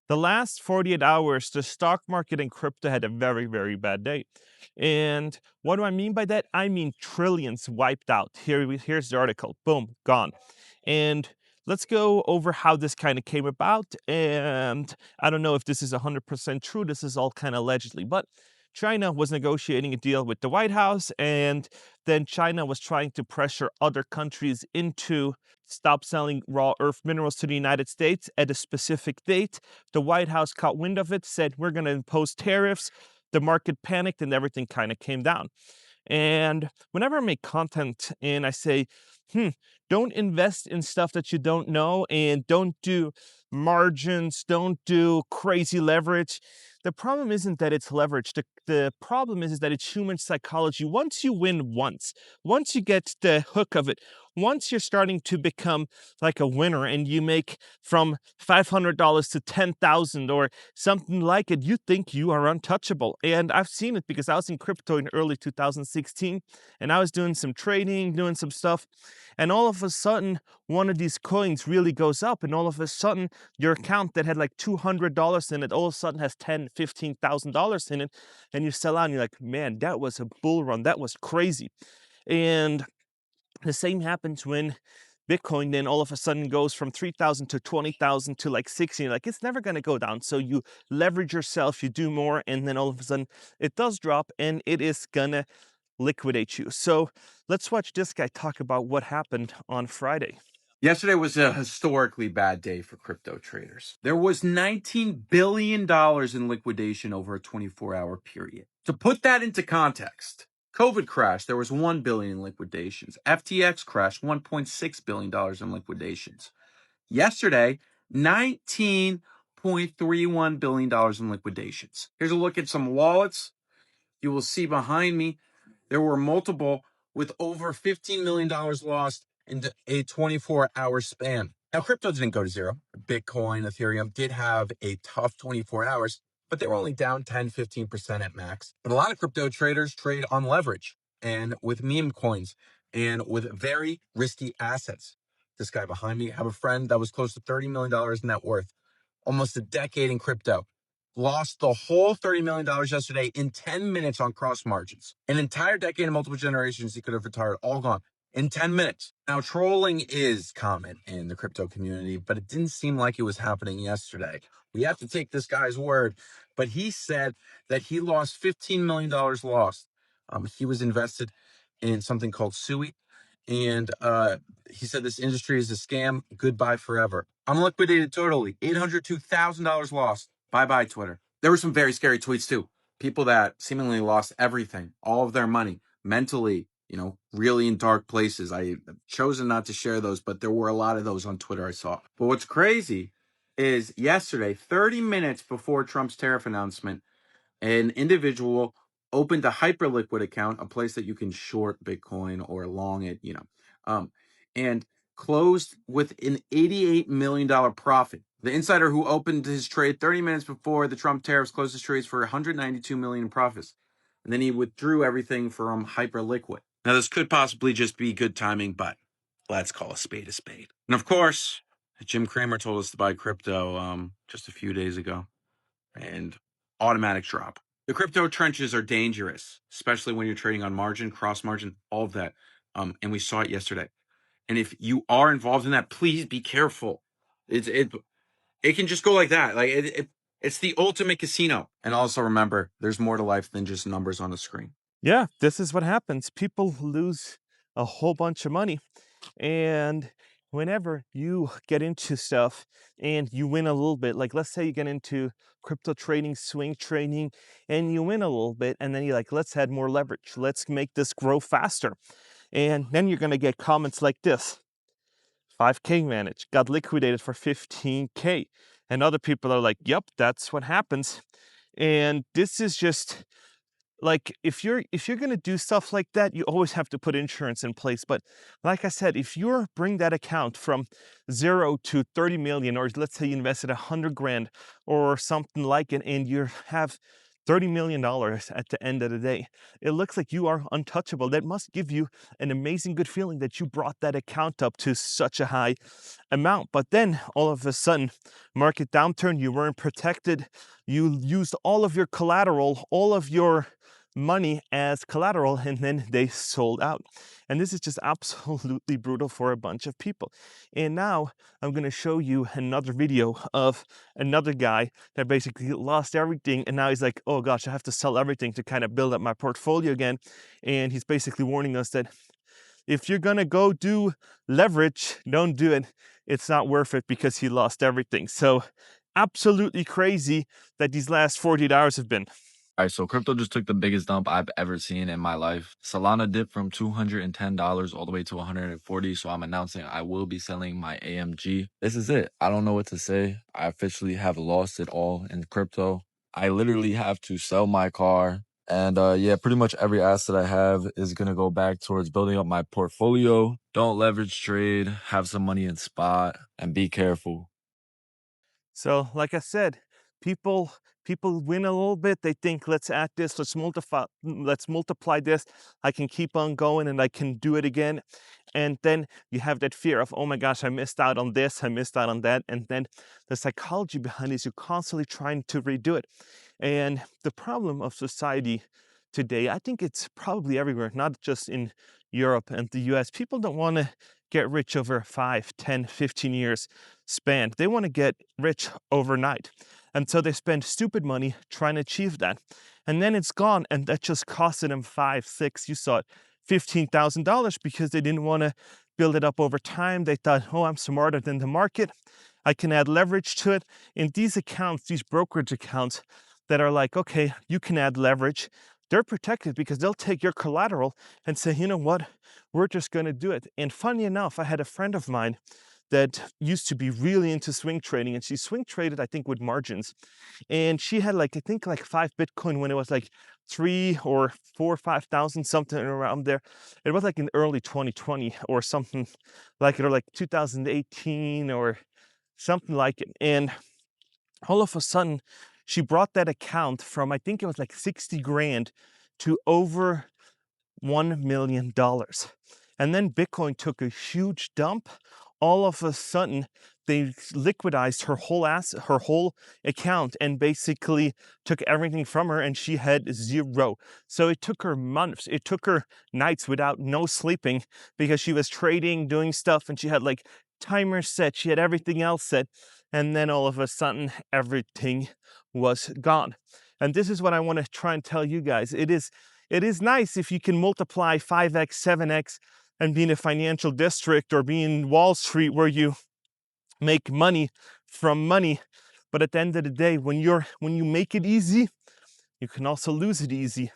The last 48 hours, the stock market and crypto had a very, very bad day. And what do I mean by that? I mean trillions wiped out. Here's the article. Boom, gone. And let's go over how this kind of came about. And I don't know if this is 100% true. This is all kind of allegedly. But China was negotiating a deal with the White House, and then China was trying to pressure other countries into stop selling raw earth minerals to the United States at a specific date. The White House caught wind of it, said, we're going to impose tariffs. The market panicked and everything kind of came down. And whenever I make content and I say, don't invest in stuff that you don't know and don't do margins, don't do crazy leverage. The problem isn't that it's leverage. The problem is that it's human psychology. Once you win once you get the hook of it, once you're starting to become like a winner and you make from $500 to 10,000 or something like it, you think you are untouchable. And I've seen it because I was in crypto in early 2016 and I was doing some trading, doing some stuff. And all of a sudden, one of these coins really goes up. And all of a sudden, your account that had like $200 in it, all of a sudden has $10,000, $15,000 in it. And you sell out and you're like, man, that was a bull run. That was crazy. And the same happens when Bitcoin then all of a sudden goes from 3,000 to 20,000 to like 60. Like it's never going to go down. So you leverage yourself, you do more, and then all of a sudden it does drop and it is going to liquidate you. So let's watch this guy talk about what happened on Friday. Yesterday was a historically bad day for crypto traders. There was $19 billion in liquidation over a 24-hour period. To put that into context, COVID crash, there was $1 billion in liquidations. FTX crash, $1.6 billion in liquidations. Yesterday, $19.31 billion in liquidations. Here's a look at some wallets. You will see behind me, there were multiple with over $15 million lost in a 24-hour span. Now, crypto didn't go to zero. Bitcoin, Ethereum did have a tough 24 hours, but they were only down 10, 15% at max. But a lot of crypto traders trade on leverage and with meme coins and with very risky assets. This guy behind me, I have a friend that was close to $30 million net worth, almost a decade in crypto. Lost the whole $30 million yesterday in 10 minutes on cross margins. An entire decade and multiple generations he could have retired, all gone in 10 minutes. Now, trolling is common in the crypto community, but it didn't seem like it was happening yesterday. We have to take this guy's word, but he said that he lost $15 million lost. He was invested in something called SUI, and he said this industry is a scam. Goodbye forever. I'm liquidated totally. $802,000 lost. Bye-bye, Twitter. There were some very scary tweets, too. People that seemingly lost everything, all of their money, mentally, really in dark places. I have chosen not to share those, but there were a lot of those on Twitter I saw. But what's crazy is yesterday, 30 minutes before Trump's tariff announcement, an individual opened a hyperliquid account, a place that you can short Bitcoin or long it, and closed with an $88 million profit. The insider who opened his trade 30 minutes before the Trump tariffs closed his trades for $192 million in profits. And then he withdrew everything from hyperliquid. Now, this could possibly just be good timing, but let's call a spade a spade. And of course, Jim Cramer told us to buy crypto just a few days ago. And automatic drop. The crypto trenches are dangerous, especially when you're trading on margin, cross margin, all of that. And we saw it yesterday. And if you are involved in that, please be careful. It can just go like that. Like it's the ultimate casino. And also remember, there's more to life than just numbers on a screen. Yeah, this is what happens. People lose a whole bunch of money. And whenever you get into stuff and you win a little bit, like let's say you get into crypto trading, swing trading, and you win a little bit, and then you're like, let's add more leverage. Let's make this grow faster. And then you're going to get comments like this. 5K managed, got liquidated for 15K. And other people are like, yep, that's what happens. And this is just like if you're going to do stuff like that, you always have to put insurance in place. But like I said, if you bring that account from 0 to 30 million, or let's say you invested 100 grand or something like it, and you have $30 million at the end of the day. It looks like you are untouchable. That must give you an amazing good feeling that you brought that account up to such a high amount. But then all of a sudden, market downturn, you weren't protected. You used all of your collateral, all of your money as collateral, and then they sold out. And this is just absolutely brutal for a bunch of people. And now I'm going to show you another video of another guy that basically lost everything, and now he's like, oh gosh, I have to sell everything to kind of build up my portfolio again. And he's basically warning us that if you're gonna go do leverage, don't do it. It's not worth it because he lost everything. So absolutely crazy that these last 48 hours have been. All right, so crypto just took the biggest dump I've ever seen in my life. Solana dipped from $210 all the way to 140, so I'm announcing I will be selling my AMG. This is it. I don't know what to say. I officially have lost it all in crypto. I literally have to sell my car. And yeah, pretty much every asset I have is going to go back towards building up my portfolio. Don't leverage trade, have some money in spot, and be careful. So, like I said, people people win a little bit. They think, let's add this, let's multiply this. I can keep on going and I can do it again. And then you have that fear of, oh my gosh, I missed out on this, I missed out on that. And then the psychology behind it is you're constantly trying to redo it. And the problem of society today, I think it's probably everywhere, not just in Europe and the US. People don't want to get rich over 5, 10, 15 years span. They want to get rich overnight. And so they spend stupid money trying to achieve that. And then it's gone, and that just costed them 5, 6, you saw it, $15,000 because they didn't want to build it up over time. They thought, oh, I'm smarter than the market. I can add leverage to it. In these accounts, these brokerage accounts that are like, okay, you can add leverage, they're protected because they'll take your collateral and say, you know what, we're just going to do it. And funny enough, I had a friend of mine that used to be really into swing trading, and she swing traded, I think, with margins. And she had like, I think like 5 Bitcoin when it was like 3 or 4 or 5,000, something around there. It was like in early 2020 or something like it, or like 2018 or something like it. And all of a sudden, she brought that account from, I think it was like 60 grand to over $1 million. And then Bitcoin took a huge dump. All of a sudden, they liquidized her whole her whole account, and basically took everything from her, and she had zero. So it took her months, it took her nights without no sleeping because she was trading, doing stuff, and she had like timers set, she had everything else set, and then all of a sudden everything was gone. And this is what I want to try and tell you guys. It is nice if you can multiply 5x, 7x, and be in a financial district or be in Wall Street where you make money from money. But at the end of the day, when you make it easy, you can also lose it easy.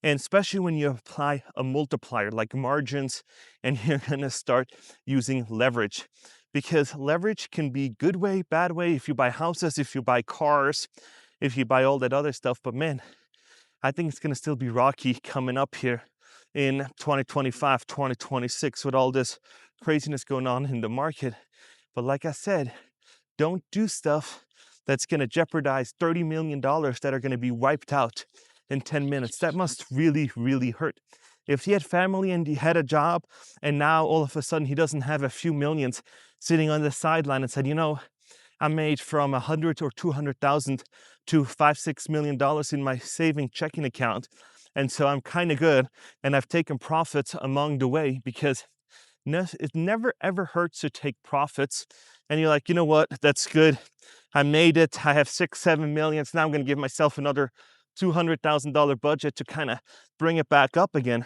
And especially when you apply a multiplier like margins, and you're gonna start using leverage. Because leverage can be good way, bad way, if you buy houses, if you buy cars, if you buy all that other stuff. But man, I think it's going to still be rocky coming up here in 2025, 2026 with all this craziness going on in the market. But like I said, don't do stuff that's going to jeopardize $30 million that are going to be wiped out in 10 minutes. That must really, really hurt. If he had family and he had a job, and now all of a sudden he doesn't have a few millions sitting on the sideline and said, you know, I made from 100 or 200,000 to $5-6 million in my saving checking account, and so I'm kind of good, and I've taken profits along the way because it never ever hurts to take profits. And you're like, you know what? That's good. I made it. I have 6-7 millions. Now I'm going to give myself another $200,000 budget to kind of bring it back up again.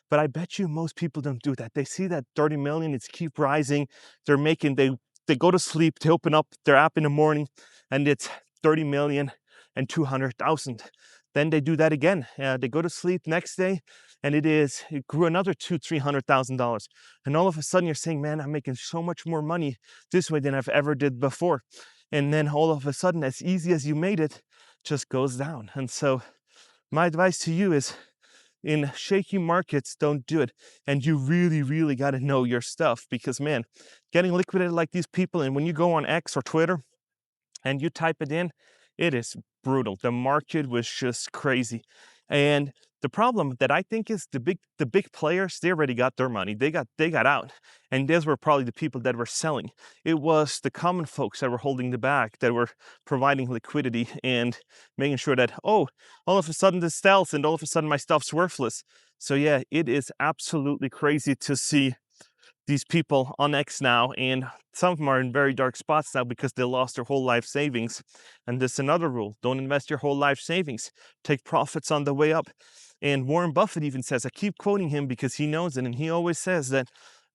But I bet you most people don't do that. They see that 30 million, it's keep rising. They go to sleep, they open up their app in the morning, and it's 30 million and 200,000. Then they do that again. They go to sleep next day, and it grew another $200,000-300,000. And all of a sudden you're saying, man, I'm making so much more money this way than I've ever did before. And then all of a sudden, as easy as you made it, just goes down. And so my advice to you is, in shaky markets, don't do it. And you really, really got to know your stuff, because man, getting liquidated like these people, and when you go on X or Twitter and you type it in, It is brutal. The market was just crazy. And the problem that I think is the big players, they already got their money. They got out. And those were probably the people that were selling. It was the common folks that were holding the back, that were providing liquidity and making sure that, oh, all of a sudden this sells and all of a sudden my stuff's worthless. So yeah, it is absolutely crazy to see these people on X now, and some of them are in very dark spots now because they lost their whole life savings. And this is another rule: don't invest your whole life savings. Take profits on the way up. And Warren Buffett even says, I keep quoting him because he knows it, and he always says that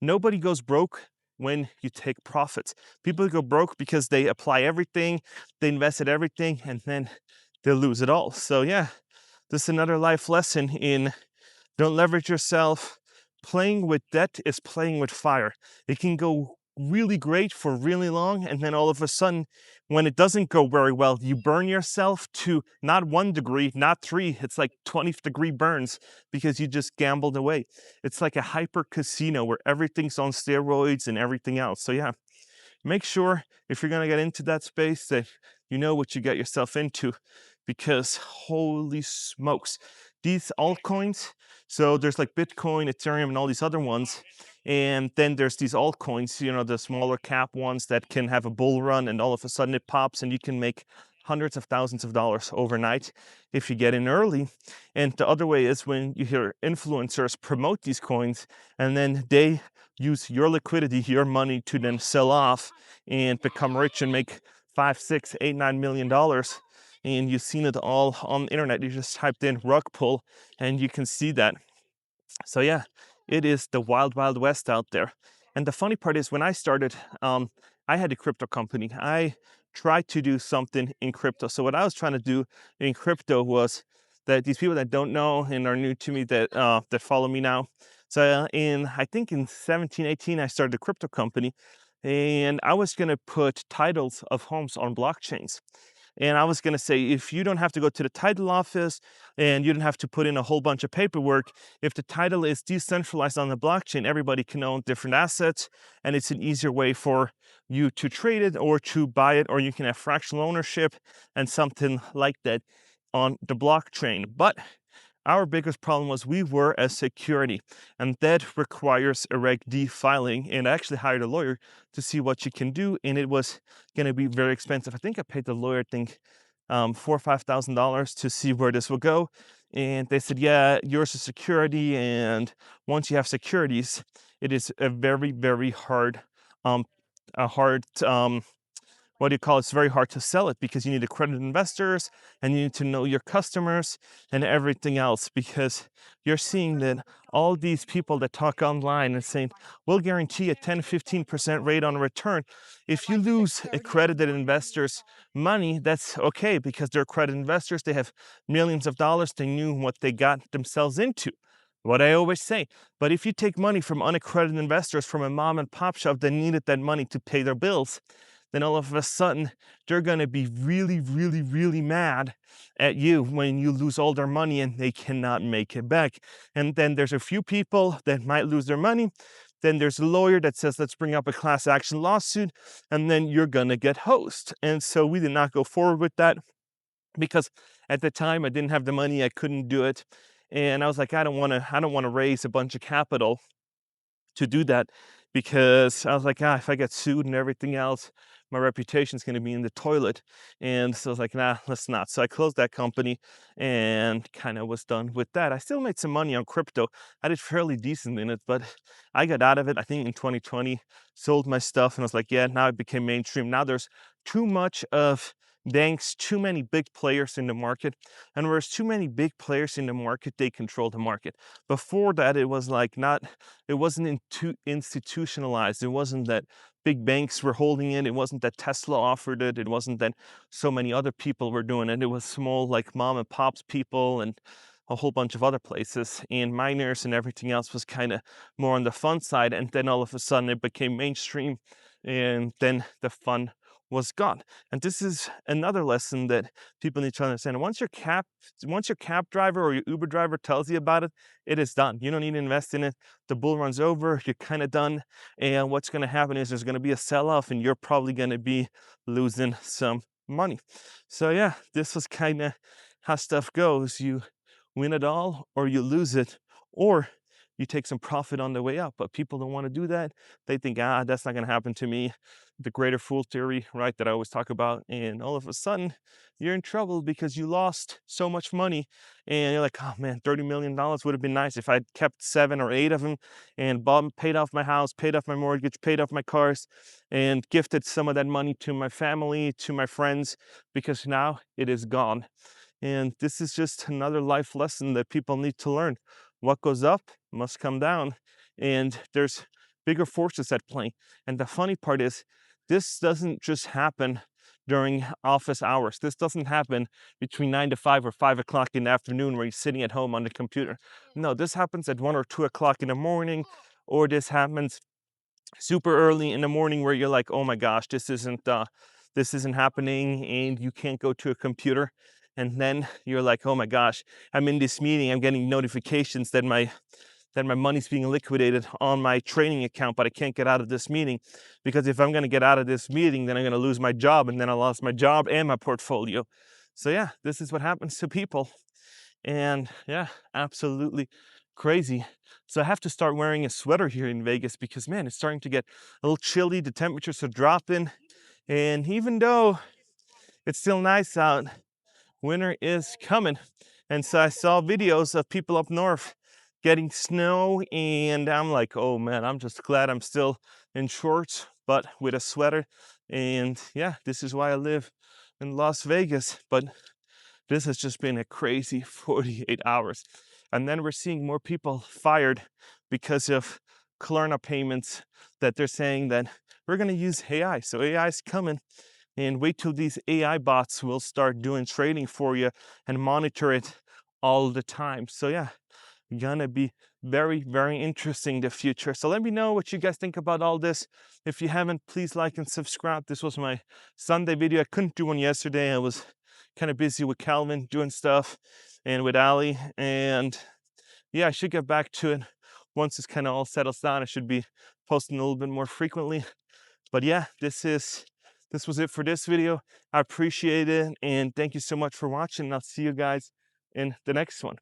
nobody goes broke when you take profits. People go broke because they apply everything, they invested everything, and then they lose it all. So yeah, this is another life lesson in don't leverage yourself. Playing with debt is playing with fire. It can go really great for really long, and then all of a sudden, when it doesn't go very well, you burn yourself to not 1 degree, not 3, it's like 20th-degree burns because you just gambled away. It's like a hyper casino where everything's on steroids and everything else. So yeah, make sure if you're going to get into that space that you know what you get yourself into, because holy smokes, these altcoins, so there's like Bitcoin, Ethereum, and all these other ones, and then there's these altcoins, the smaller cap ones that can have a bull run and all of a sudden it pops and you can make hundreds of thousands of dollars overnight if you get in early. And the other way is when you hear influencers promote these coins and then they use your liquidity, your money, to then sell off and become rich and make 5, 6, 8, $9 million. And you've seen it all on the internet. You just typed in rug pull and you can see that. So yeah, it is the wild, wild west out there. And the funny part is when I started, I had a crypto company. I tried to do something in crypto. So what I was trying to do in crypto was that these people that don't know and are new to me that follow me now. So I think in 17, 18, I started a crypto company, and I was gonna put titles of homes on blockchains. And I was going to say, if you don't have to go to the title office and you don't have to put in a whole bunch of paperwork, if the title is decentralized on the blockchain, everybody can own different assets, and it's an easier way for you to trade it or to buy it, or you can have fractional ownership and something like that on the blockchain. But our biggest problem was we were a security, and that requires a Reg D filing. And I actually hired a lawyer to see what you can do, and it was going to be very expensive. I think I paid the lawyer, $4,000 or $5,000 to see where this will go. And they said, yeah, yours is security, and once you have securities, it is a very, very hard, a hard what do you call it? It's very hard to sell it because you need accredited investors and you need to know your customers and everything else, because you're seeing that all these people that talk online and saying, we'll guarantee a 10-15% rate on return. If you lose accredited investors' money, that's okay because they're accredited investors. They have millions of dollars. They knew what they got themselves into. What I always say, but if you take money from unaccredited investors from a mom and pop shop that needed that money to pay their bills, then all of a sudden they're going to be really, really, really mad at you when you lose all their money and they cannot make it back. And then there's a few people that might lose their money. Then there's a lawyer that says, let's bring up a class action lawsuit, and then you're going to get hosed. And so we did not go forward with that because at the time I didn't have the money, I couldn't do it. And I was like, I don't want to raise a bunch of capital to do that, because I was like, if I get sued and everything else, my reputation is going to be in the toilet. And so I was like, nah, let's not. So I closed that company and kind of was done with that. I still made some money on crypto. I did fairly decent in it, but I got out of it, I think, in 2020, sold my stuff, and I was like, yeah, now it became mainstream. Now there's too much of banks, too many big players in the market. And whereas too many big players in the market, they control the market. Before that, it was like it wasn't too institutionalized. It wasn't that big banks were holding it. It wasn't that Tesla offered it. It wasn't that so many other people were doing it. It was small, like mom and pops people and a whole bunch of other places. And miners and everything else was kind of more on the fun side. And then all of a sudden it became mainstream, and then the fun was gone. And this is another lesson that people need to understand. Once your cab driver or your Uber driver tells you about it, it is done. You don't need to invest in it. The bull runs over, you're kind of done. And what's going to happen is there's going to be a sell-off, and you're probably going to be losing some money. So yeah, this was kind of how stuff goes. You win it all or you lose it, or you take some profit on the way up. But people don't want to do that. They think, that's not going to happen to me. The greater fool theory, right, that I always talk about. And all of a sudden, you're in trouble because you lost so much money. And you're like, oh man, $30 million would have been nice if I'd kept 7 or 8 of them and paid off my house, paid off my mortgage, paid off my cars, and gifted some of that money to my family, to my friends, because now it is gone. And this is just another life lesson that people need to learn. What goes up must come down, and there's bigger forces at play. And the funny part is, this doesn't just happen during office hours. This doesn't happen between 9 to 5 or 5 o'clock in the afternoon where you're sitting at home on the computer. No, this happens at 1 or 2 o'clock in the morning, or this happens super early in the morning where you're like, oh my gosh, this isn't happening, and you can't go to a computer. And then you're like, oh my gosh, I'm in this meeting, I'm getting notifications that my money's being liquidated on my trading account, but I can't get out of this meeting, because if I'm going to get out of this meeting, then I'm going to lose my job, and then I lost my job and my portfolio. So yeah, this is what happens to people. And yeah, absolutely crazy. So I have to start wearing a sweater here in Vegas because, man, it's starting to get a little chilly. The temperatures are dropping. And even though it's still nice out, winter is coming. And so I saw videos of people up north getting snow, and I'm like, oh man, I'm just glad I'm still in shorts, but with a sweater. And yeah, this is why I live in Las Vegas. But this has just been a crazy 48 hours. And then we're seeing more people fired because of Klarna payments, that they're saying that we're going to use AI. So AI is coming, and wait till these AI bots will start doing trading for you and monitor it all the time. So yeah, gonna be very, very interesting, the future. So let me know what you guys think about all this. If you haven't, please like and subscribe. This was my Sunday video. I couldn't do one yesterday. I was kind of busy with Calvin doing stuff and with Ali. And yeah, I should get back to it once this kind of all settles down. I should be posting a little bit more frequently. But yeah, this was it for this video. I appreciate it, and thank you so much for watching. I'll see you guys in the next one.